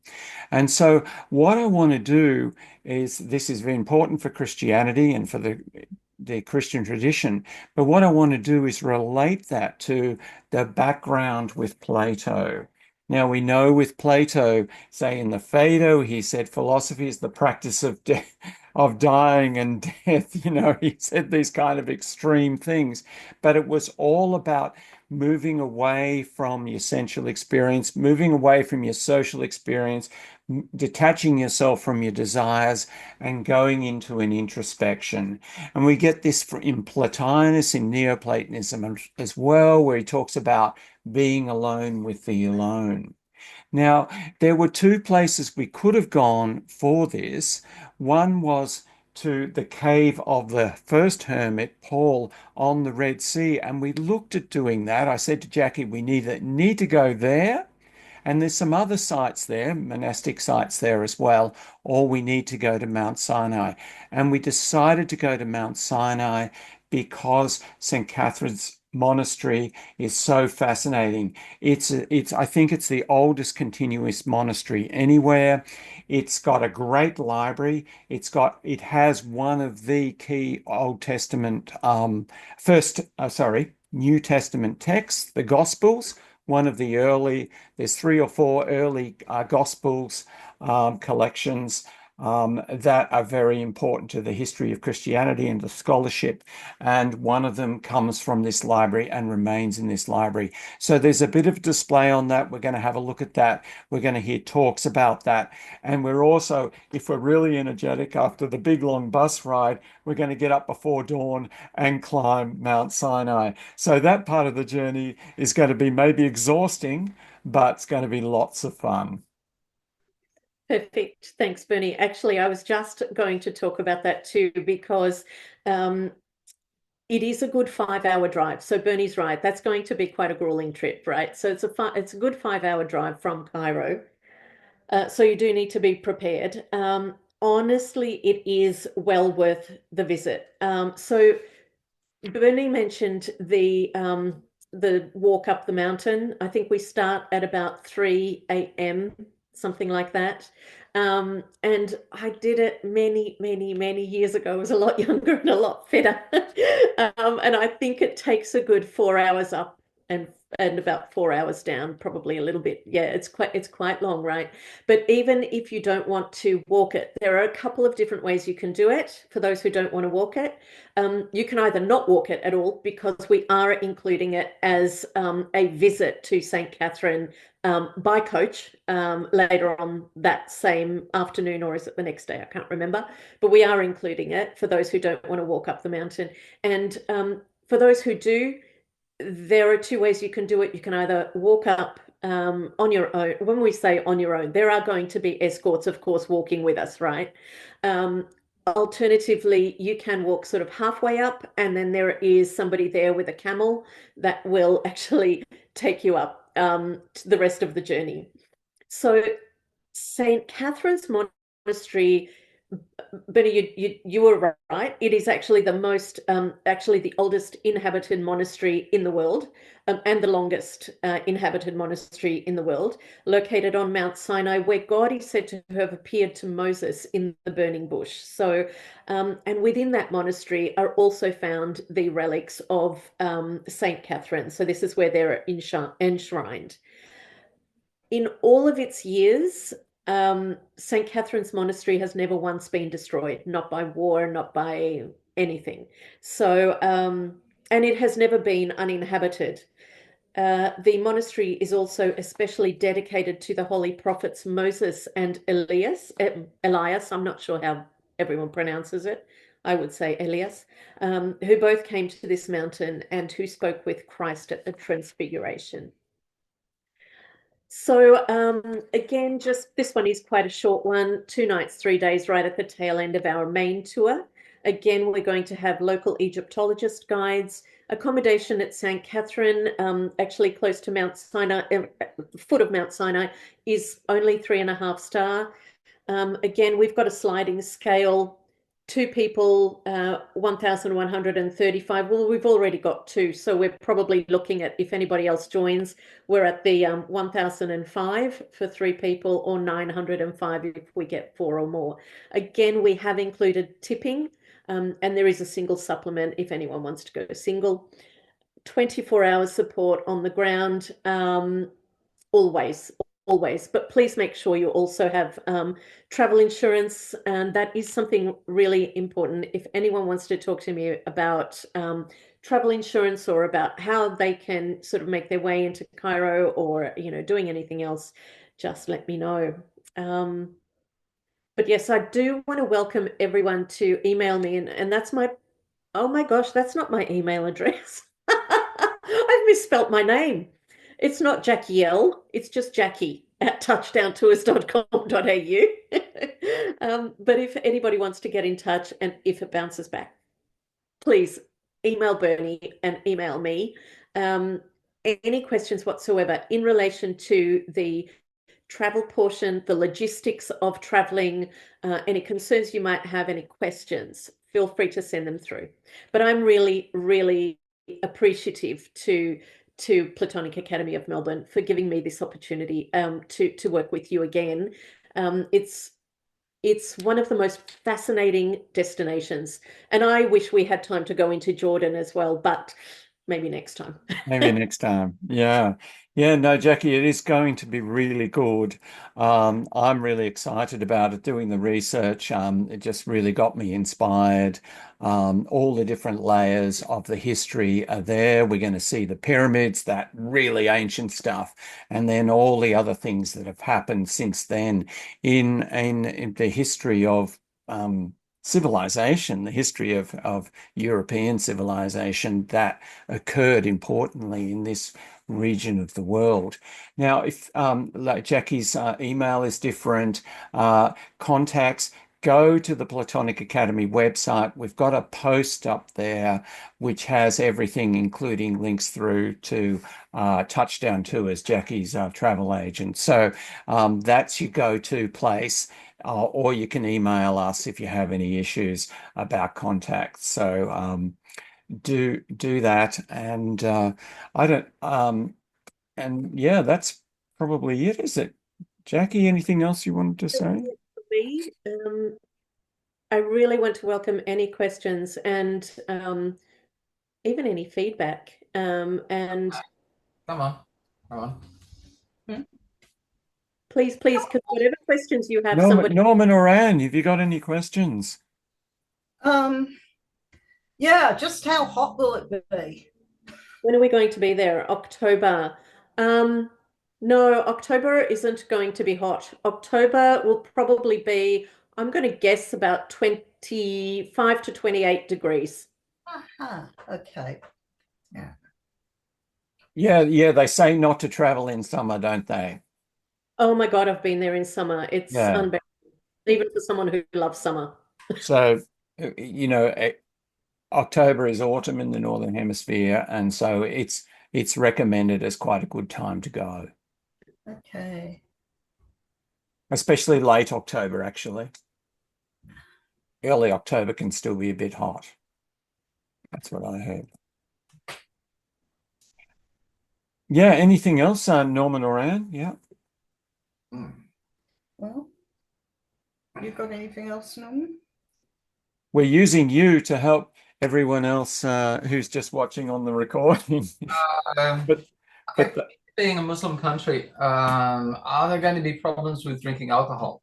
And so, what I want to do is this is very important for Christianity and for the Christian tradition. But what I want to do is relate that to the background with Plato. Now, we know with Plato, say in the Phaedo, he said philosophy is the practice of death, of dying and death. You know, he said these kind of extreme things, but it was all about moving away from your sensual experience, moving away from your social experience, detaching yourself from your desires and going into an introspection. And we get this in Plotinus, in Neoplatonism as well, where he talks about being alone with the alone. Now, there were two places we could have gone for this. One was to the cave of the first hermit, Paul, on the Red Sea, and we looked at doing that. I said to Jackie, we need to go there. And there's some other sites there, monastic sites there as well, or we need to go to Mount Sinai. And we decided to go to Mount Sinai because St. Catherine's monastery is so fascinating. I think it's the oldest continuous monastery anywhere. It's got a great library. It has one of the key Old Testament, New Testament texts, the Gospels, one of the early, there's three or four early Gospels collections that are very important to the history of Christianity and the scholarship. And one of them comes from this library and remains in this library. So there's a bit of display on that. We're going to have a look at that. We're going to hear talks about that. And we're also, if we're really energetic after the big long bus ride, we're going to get up before dawn and climb Mount Sinai. So that part of the journey is going to be maybe exhausting, but it's going to be lots of fun. Perfect. Thanks, Bernie. Actually, I was just going to talk about that too, because it is a good 5 hour drive. So Bernie's right. That's going to be quite a grueling trip, right? So it's a good 5 hour drive from Cairo. So you do need to be prepared. Honestly, it is well worth the visit. So Bernie mentioned the walk up the mountain. I think we start at about 3 a.m., something like that. And I did it many, many, many years ago. I was a lot younger and a lot fitter. And I think it takes a good 4 hours up and about 4 hours down, probably a little bit. Yeah, it's quite long, right? But even if you don't want to walk it, there are a couple of different ways you can do it for those who don't want to walk it. You can either not walk it at all, because we are including it as a visit to St. Catherine by coach later on that same afternoon, or is it the next day? I can't remember. But we are including it for those who don't want to walk up the mountain. And for those who do, there are two ways you can do it. You can either walk up on your own. When we say on your own, there are going to be escorts, of course, walking with us, right? alternatively, you can walk sort of halfway up, and then there is somebody there with a camel that will actually take you up to the rest of the journey. So St. Catherine's Monastery, Benny, you were right. It is actually actually the oldest inhabited monastery in the world, and the longest inhabited monastery in the world, located on Mount Sinai, where God is said to have appeared to Moses in the burning bush. So, and within that monastery are also found the relics of Saint Catherine. So this is where they're enshrined. In all of its years, St. Catherine's Monastery has never once been destroyed, not by war, not by anything. So, and it has never been uninhabited. The monastery is also especially dedicated to the holy prophets Moses and Elias. I'm not sure how everyone pronounces it. I would say Elias, who both came to this mountain and who spoke with Christ at the Transfiguration. So again, just this one is quite a short one, 2 nights, 3 days, right at the tail end of our main tour. Again, we're going to have local Egyptologist guides, accommodation at St. Catherine, actually close to Mount Sinai, the foot of Mount Sinai, is only 3.5 star. Again, we've got a sliding scale, 2 people, 1,135. Well, we've already got 2, so we're probably looking at, if anybody else joins, we're at the 1,005 for 3 people, or 905 if we get 4 or more. Again, we have included tipping, and there is a single supplement if anyone wants to go single. 24 hours support on the ground, always. But please make sure you also have travel insurance, and that is something really important. If anyone wants to talk to me about travel insurance, or about how they can sort of make their way into Cairo, or doing anything else, just let me know. But yes, I do want to welcome everyone to email me, and that's oh my gosh, that's not my email address. I've misspelt my name. It's not Jackie L, it's just Jackie@touchdowntours.com.au. But if anybody wants to get in touch, and if it bounces back, please email Bernie and email me. Any questions whatsoever in relation to the travel portion, the logistics of traveling, any concerns you might have, any questions, feel free to send them through. But I'm really, really appreciative to Platonic Academy of Melbourne for giving me this opportunity to work with you again. It's one of the most fascinating destinations, and I wish we had time to go into Jordan as well, but maybe next time. Maybe next time. Yeah. Yeah, no, Jackie, it is going to be really good. I'm really excited about it, doing the research. It just really got me inspired. All the different layers of the history are there. We're going to see the pyramids, that really ancient stuff, and then all the other things that have happened since then in the history of civilization, the history of European civilization that occurred importantly in this region of the world. Now, if like Jackie's email is different, contacts, go to the Platonic Academy website. We've got a post up there which has everything, including links through to Touchdown Tours, Jackie's travel agent. So that's your go-to place. Or you can email us if you have any issues about contacts. So do that, and I don't and yeah, that's probably it, is it? Jackie, anything else you wanted to say? For me, I really want to welcome any questions, and even any feedback. And Come on. Come on. please, because whatever questions you have, Norman or Anne, have you got any questions? Yeah, just how hot will it be? When are we going to be there? October. No, October isn't going to be hot. October will probably be, I'm going to guess, about 25 to 28 degrees. Okay. Yeah. Yeah, they say not to travel in summer, don't they? Oh my God, I've been there in summer. It's Yeah. unbearable, even for someone who loves summer. So, you know, October is autumn in the Northern Hemisphere, and so it's recommended as quite a good time to go, Okay. especially late October, actually. Early October can still be a bit hot. That's what I heard. Yeah, anything else, Norman or Anne? Yeah. Well, you got anything else, Norman? We're using you to help everyone else who's just watching on the recording. Um, But okay, but being a Muslim country, are there going to be problems with drinking alcohol?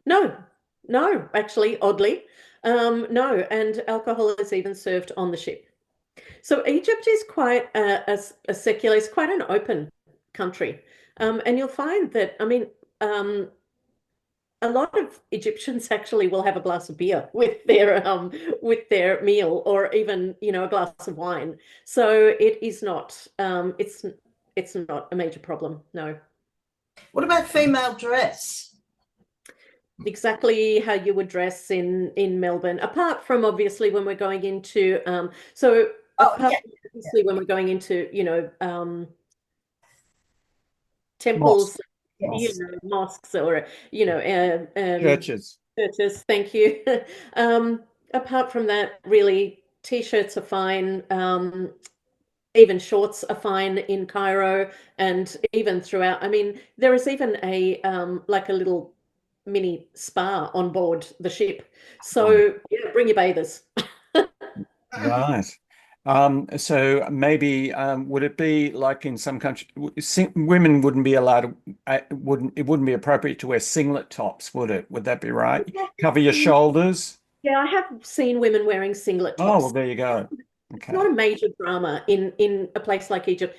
No, no, actually, oddly, no. And alcohol is even served on the ship. So Egypt is quite a secular, it's quite an open country. And you'll find that, I mean, a lot of Egyptians actually will have a glass of beer with their meal, or even, you know, a glass of wine. So it is not it's not a major problem. No. What about female dress? Exactly how you would dress in Melbourne, apart from obviously when we're going into Oh, yeah. obviously when we're going into, you know, mosque, temples, you Yes. know, mosques, or, you know, churches. churches. Thank you. Apart from that, really, t-shirts are fine. Even shorts are fine in Cairo, and even throughout. I mean, there is even a like a little mini spa on board the ship. So yeah, bring your bathers. Right. So maybe would it be like in some countries, women wouldn't be allowed to, it wouldn't be appropriate to wear singlet tops, would it? Would that be right? Cover your shoulders? Yeah, I have seen women wearing singlet Oh, well, tops. there you go. It's not Okay. a major drama in a place like Egypt.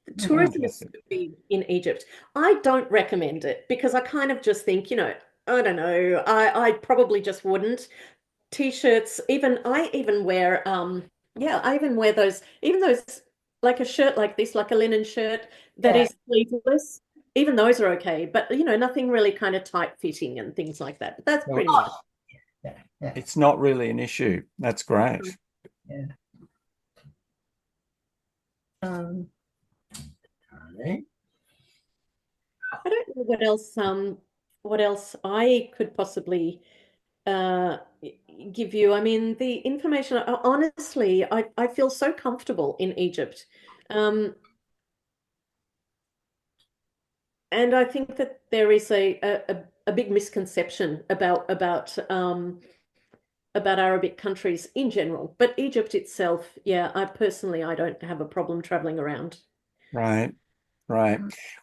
Oh, Tourism is so fantastic. big in Egypt. I don't recommend it because I kind of just think, you know, I don't know, I probably just wouldn't. T-shirts, even I even wear yeah, I even wear those, even those, like a shirt like this, like a linen shirt that Yeah. is sleeveless. Even those are okay, but you know, nothing really kind of tight fitting and things like that. But that's Well, pretty much. Yeah. Yeah. it's not really an issue. That's great. Yeah. Um, okay. I don't know what else I could possibly uh give you. I mean, the information, honestly, I feel so comfortable in Egypt. Um and I think that there is a big misconception about Arabic countries in general. But Egypt itself, yeah, I don't have a problem traveling around. Right. Right.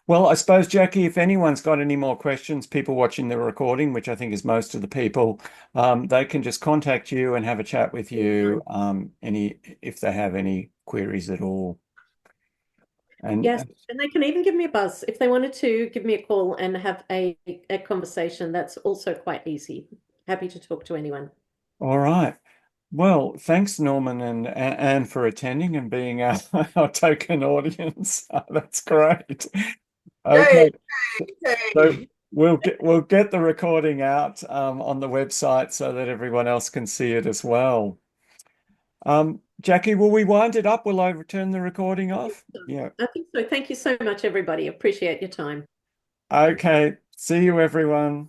Well, I suppose, Jackie, if anyone's got any more questions, people watching the recording, which I think is most of the people, they can just contact you and have a chat with you, if they have any queries at all. And Yes, and they can even give me a buzz if they wanted to give me a call and have a conversation. That's also quite easy. Happy to talk to anyone. all right. Well, thanks, Norman and Anne, for attending and being our, our token audience. That's great. Yay, Okay. So yay. we'll get the recording out on the website so that everyone else can see it as well. Jackie, will we wind it up? Will I turn the recording off? Yeah. I think so. Thank you so much, everybody. Appreciate your time. Okay. See you, everyone.